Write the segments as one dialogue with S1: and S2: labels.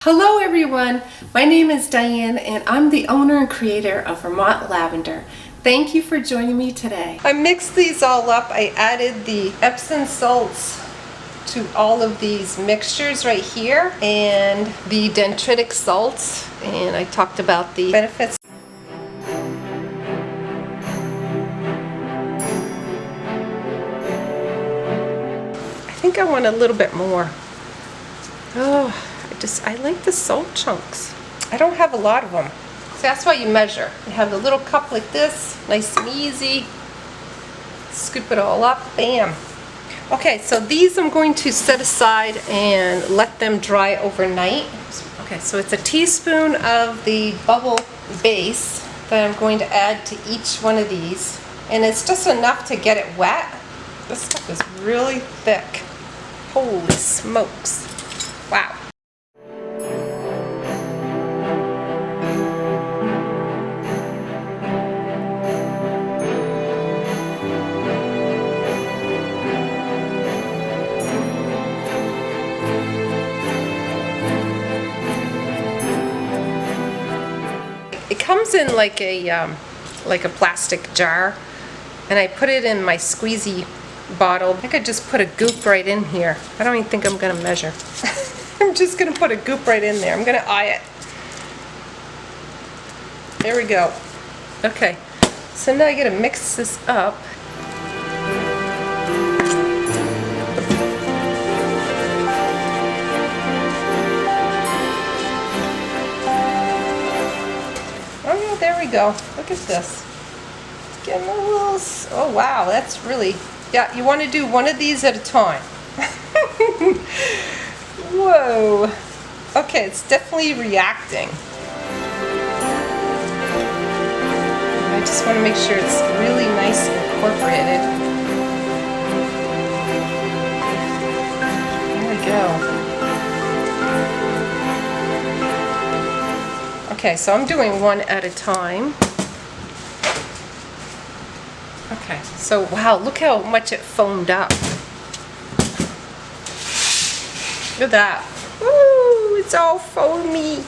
S1: Hello everyone, my name is Diane and I'm the owner and creator of Vermont Lavender. Thank you for joining me today. I mixed these all up. I added the Epsom salts to all of these mixtures right here and the Dendritic Salt, and I talked about the benefits. I think I want a little bit more. Oh. I like the salt chunks. I don't have a lot of them. So that's why you measure. You have a little cup like this, nice and easy. Scoop it all up, bam. Okay, so these I'm going to set aside and let them dry overnight. Okay, so it's a teaspoon of the bubble base that I'm going to add to each one of these. And it's just enough to get it wet. This stuff is really thick. Holy smokes. Wow. It comes in like a plastic jar, and I put it in my squeezy bottle. I could just put a goop right in here. I don't even think I'm gonna measure. I'm just gonna put a goop right in there. I'm gonna eye it. There we go. Okay, so now I gotta mix this up. There we go. Look at this. It's getting a little. Oh wow, that's really. Yeah, you want to do one of these at a time. Whoa. Okay, it's definitely reacting. I just want to make sure it's really nice and incorporated. There we go. Okay, so I'm doing one at a time. Okay, so wow, look how much it foamed up. Look at that. Woo, it's all foamy.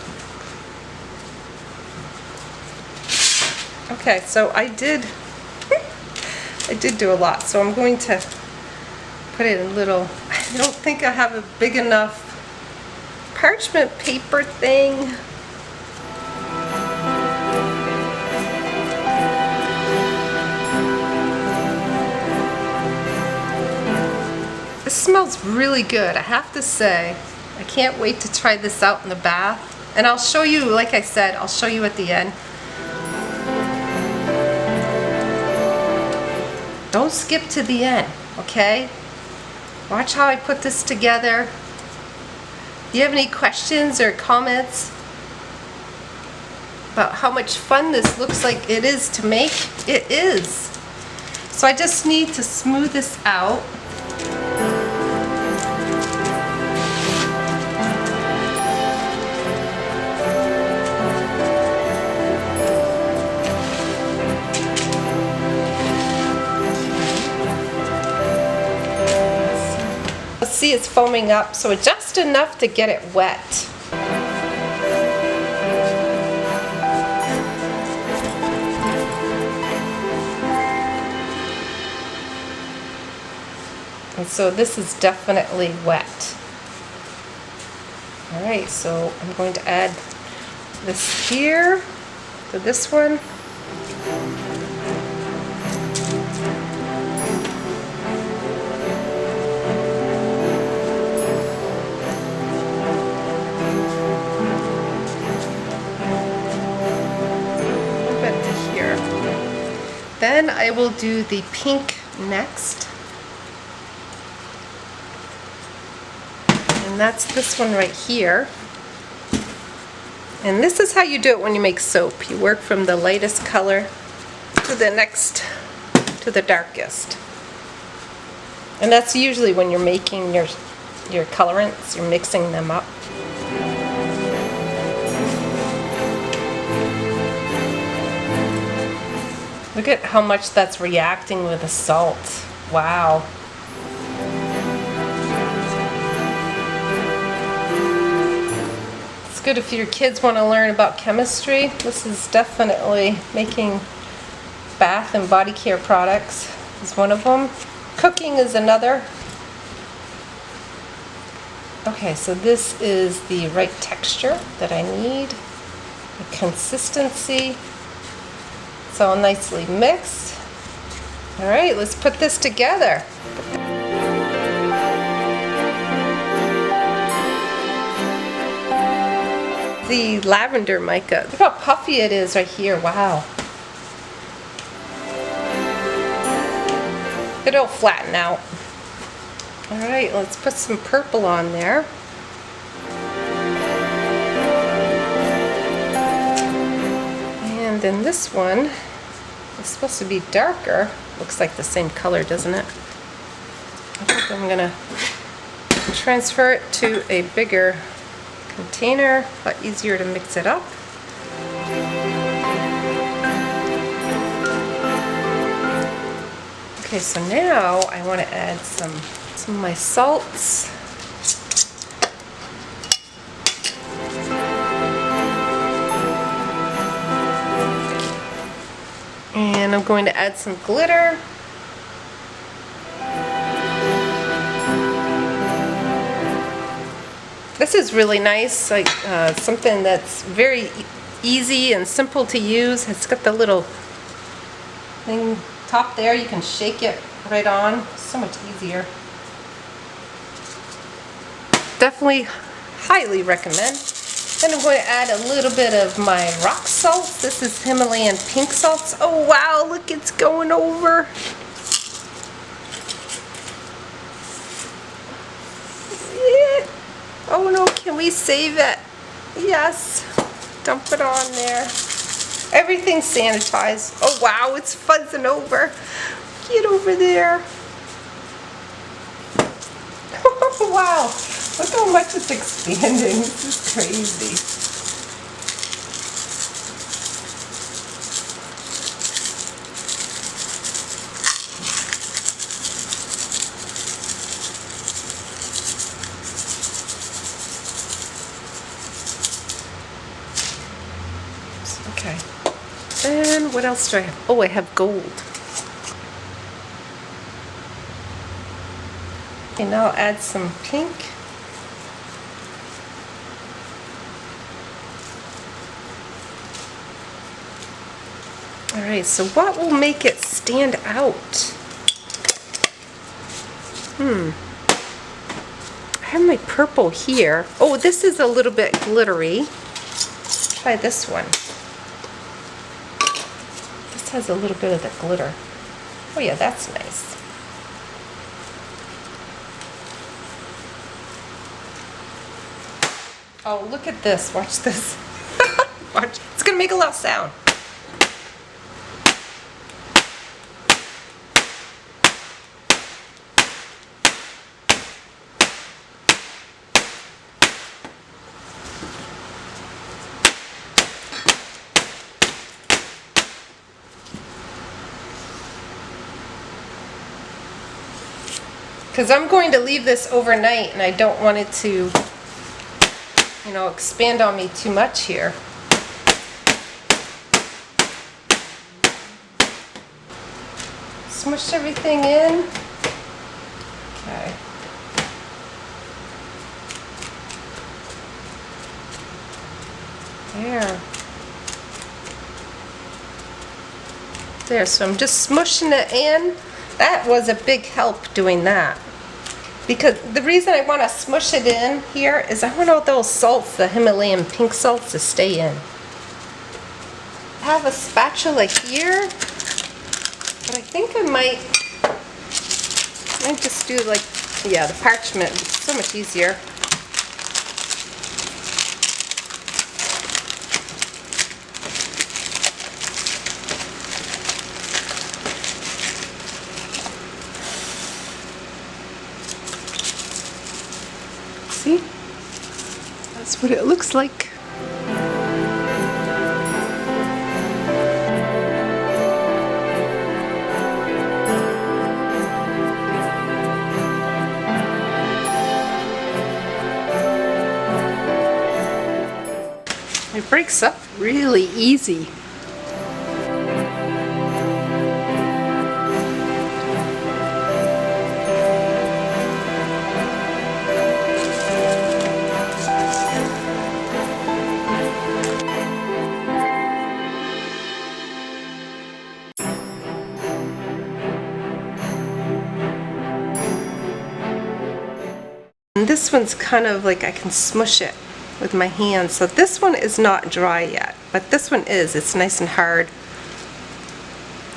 S1: Okay, so I did do a lot, so I'm going to put it in a little, I don't think I have a big enough parchment paper thing. It smells really good, I have to say. I can't wait to try this out in the bath. And I'll show you, like I said, I'll show you at the end. Don't skip to the end, okay? Watch how I put this together. Do you have any questions or comments about how much fun this looks like it is to make? It is. So I just need to smooth this out. See, it's foaming up, so just enough to get it wet. And so this is definitely wet. All right, so I'm going to add this here to this one. Then I will do the pink next. And that's this one right here. And this is how you do it when you make soap. You work from the lightest color to the next, to the darkest. And that's usually when you're making your colorants, you're mixing them up. Look at how much that's reacting with the salt. Wow. It's good if your kids want to learn about chemistry. This is definitely making bath and body care products is one of them. Cooking is another. Okay, so this is the right texture that I need. The consistency. It's all nicely mixed. All right, let's put this together. The lavender mica. Look how puffy it is right here. Wow. It'll flatten out. All right, let's put some purple on there. And then this one is supposed to be darker. Looks like the same color, doesn't it? I think I'm gonna transfer it to a bigger container, a lot easier to mix it up. Okay, so now I want to add some of my salts. And I'm going to add some glitter. This is really nice, like something that's very easy and simple to use. It's got the little thing top there, you can shake it right on. So much easier. Definitely highly recommend. Then I'm going to add a little bit of my rock salt. This is Himalayan pink salts. Oh wow, look, it's going over. Yeah. Oh no, can we save it? Yes. Dump it on there. Everything's sanitized. Oh wow, it's fuzzing over. Get over there. Oh wow, look how much it's expanding. This is crazy. Okay. Then what else do I have? Oh, I have gold. Okay, now I'll add some pink. Alright, so what will make it stand out? I have my purple here. Oh, this is a little bit glittery. Try this one. This has a little bit of the glitter. Oh yeah, that's nice. Oh, look at this. Watch this. Watch. It's gonna make a loud sound. Because I'm going to leave this overnight and I don't want it to, you know, expand on me too much here. Smush everything in. Okay. There, so I'm just smushing it in. That was a big help doing that. Because the reason I want to smush it in here is I want all those salts, the Himalayan pink salts, to stay in. I have a spatula here, but I think I might just do like, yeah, the parchment. It's so much easier. See? That's what it looks like. It breaks up really easy. And this one's kind of like I can smush it with my hands. So this one is not dry yet, but this one is. It's nice and hard.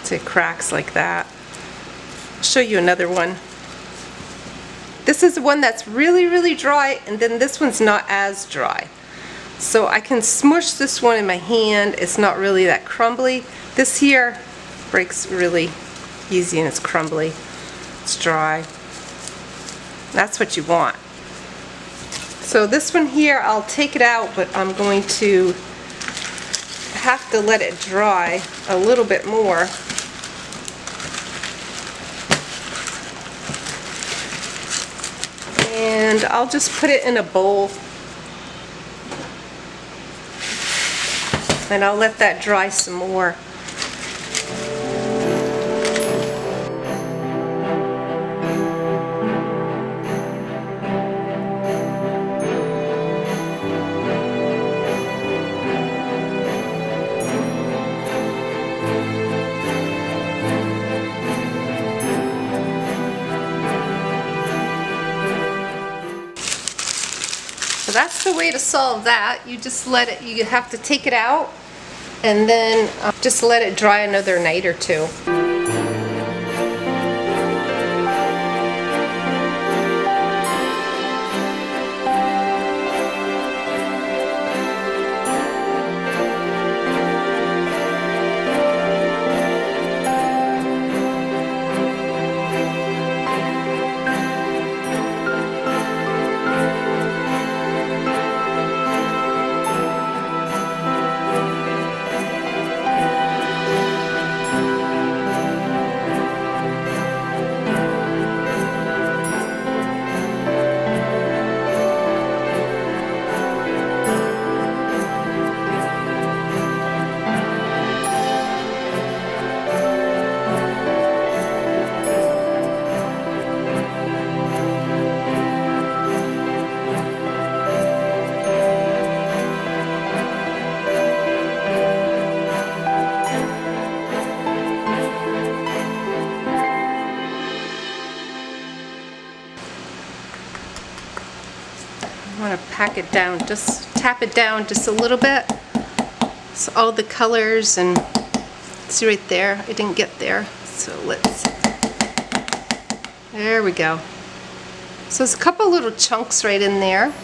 S1: So it cracks like that. I'll show you another one. This is the one that's really, really dry, and then this one's not as dry. So I can smush this one in my hand. It's not really that crumbly. This here breaks really easy and it's crumbly. It's dry. That's what you want. So this one here, I'll take it out, but I'm going to have to let it dry a little bit more. And I'll just put it in a bowl. And I'll let that dry some more. So that's the way to solve that. You just let it, you have to take it out and then just let it dry another night or two. I want to pack it down, just tap it down just a little bit. So all the colors, and see right there, I didn't get there. So there we go. So there's a couple little chunks right in there.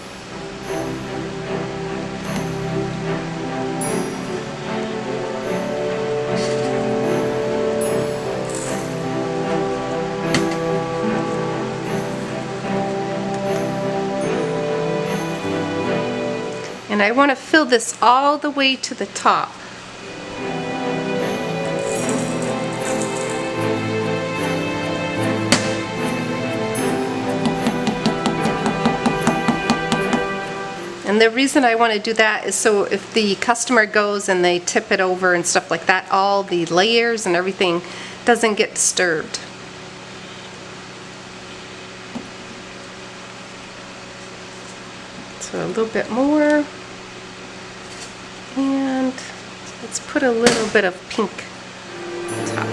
S1: And I want to fill this all the way to the top. And the reason I want to do that is so if the customer goes and they tip it over and stuff like that, all the layers and everything doesn't get disturbed. So a little bit more. And let's put a little bit of pink on top.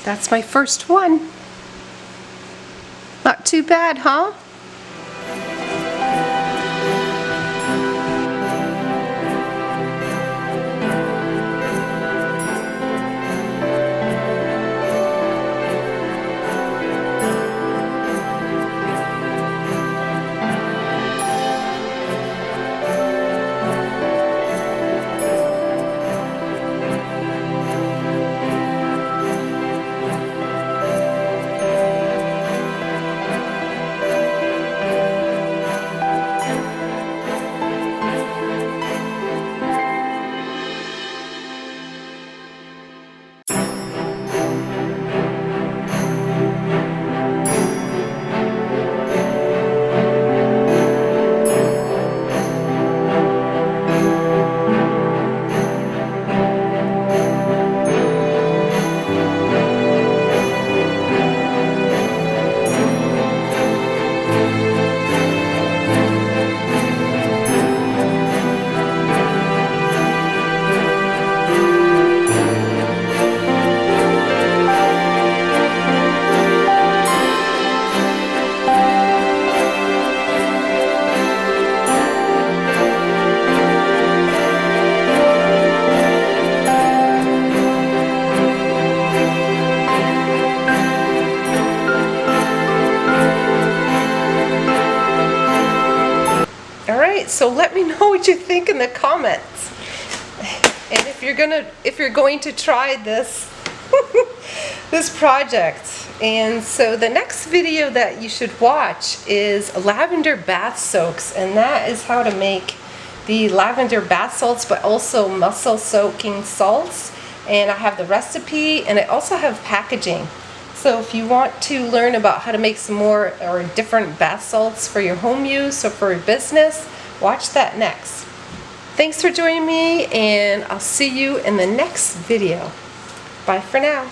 S1: That's my first one. Not too bad, huh? So let me know what you think in the comments. And if you're going to try this this project. And so the next video that you should watch is lavender bath soaks, and that is how to make the lavender bath salts, but also muscle soaking salts. And I have the recipe, and I also have packaging. So if you want to learn about how to make some more or different bath salts for your home use or for your business, watch that next. Thanks for joining me, and I'll see you in the next video. Bye for now.